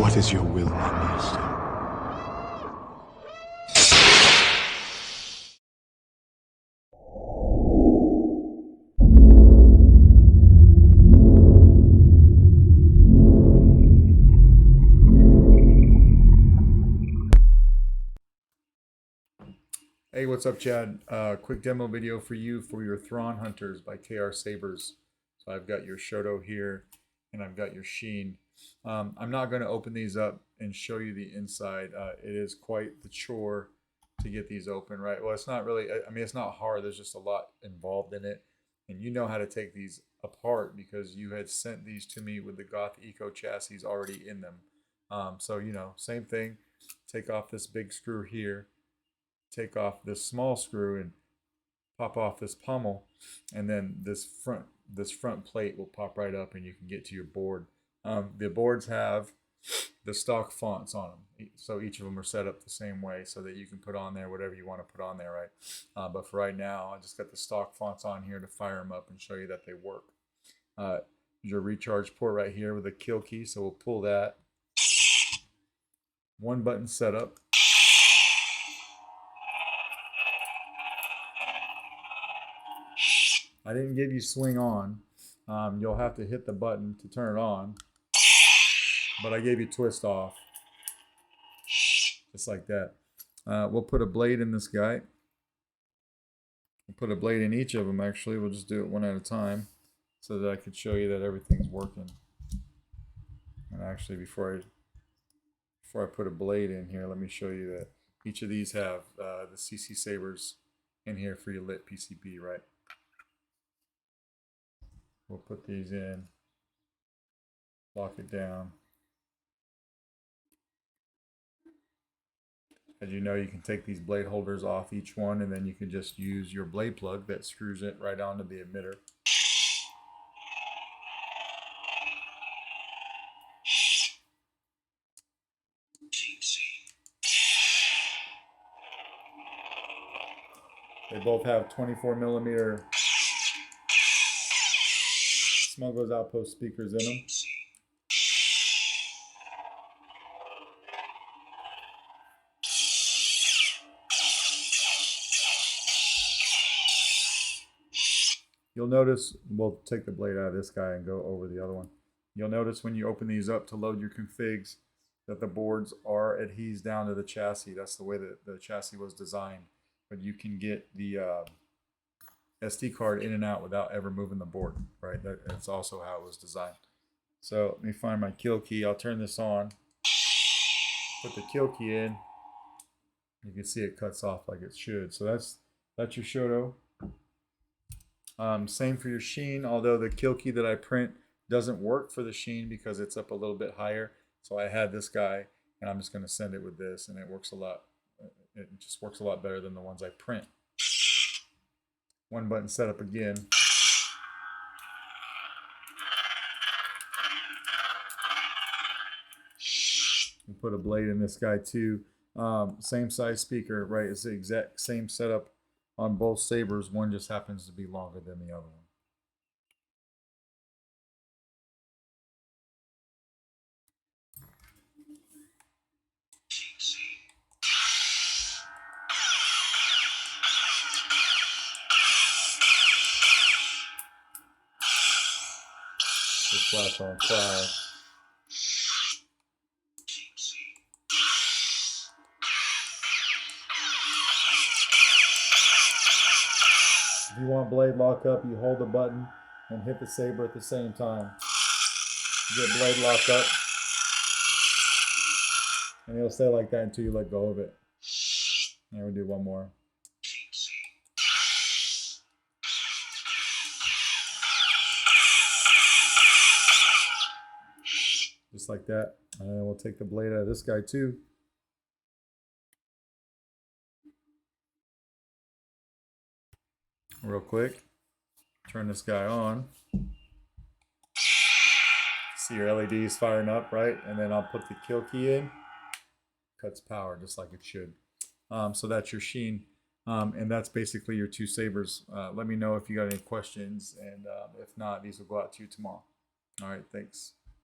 What is your will, my master? Hey, what's up, Chad? Quick demo video for you for your Thrawn Hunters by KR Sabers. So I've got your Shoto here, and I've got your Sheen. I'm not going to open these up and show you the inside. It is quite the chore to get these open, right? Well, it's not really, I mean, it's not hard. There's just a lot involved in it. And you know how to take these apart because you had sent these to me with the Goth Eco chassis already in them. So, you know, same thing. Take off this big screw here, take off this small screw and pop off this pommel, and then this front plate will pop right up and you can get to your board. The boards have the stock fonts on them, so each of them are set up the same way so that you can put on there whatever you want to put on there, right? But for right now, I just got the stock fonts on here to fire them up and show you that they work. Your recharge port right here with a kill key, so we'll pull that. One button setup. I didn't give you swing on. You'll have to hit the button to turn it on. But I gave you twist off. Just like that. We'll put a blade in this guy. We'll put a blade in each of them, actually. We'll just do it one at a time so that I could show you that everything's working. And actually, before I put a blade in here, let me show you that each of these have the CC Sabers in here for your lit PCB, right? We'll put these in, lock it down. As you know, you can take these blade holders off each one, and then you can just use your blade plug that screws it right onto the emitter. They both have 24mm Smuggler's Outpost speakers in them. You'll notice, we'll take the blade out of this guy and go over the other one. You'll notice when you open these up to load your configs that the boards are adhesed down to the chassis. That's the way that the chassis was designed. But you can get the SD card in and out without ever moving the board, right? That's also how it was designed. So let me find my kill key. I'll turn this on, put the kill key in. You can see it cuts off like it should. So that's your Shoto. Same for your Sheen, although the kill key that I print doesn't work for the Sheen because it's up a little bit higher. So I had this guy, and I'm just going to send it with this, and it works a lot. It just works a lot better than the ones I print. One button setup again. We put a blade in this guy too. Same size speaker, right? It's the exact same setup on both Sabers. One just happens to be longer than the other one. Just flash on flash. If you want blade lockup, you hold the button and hit the saber at the same time. You get blade locked up, and it'll stay like that until you let go of it. And we'll do one more. Just like that. And then we'll take the blade out of this guy too. Real quick. Turn this guy on. See your LEDs firing up, right? And then I'll put the kill key in. Cuts power just like it should. So that's your Sheen. And that's basically your two Sabers. Let me know if you got any questions. And if not, these will go out to you tomorrow. All right, thanks.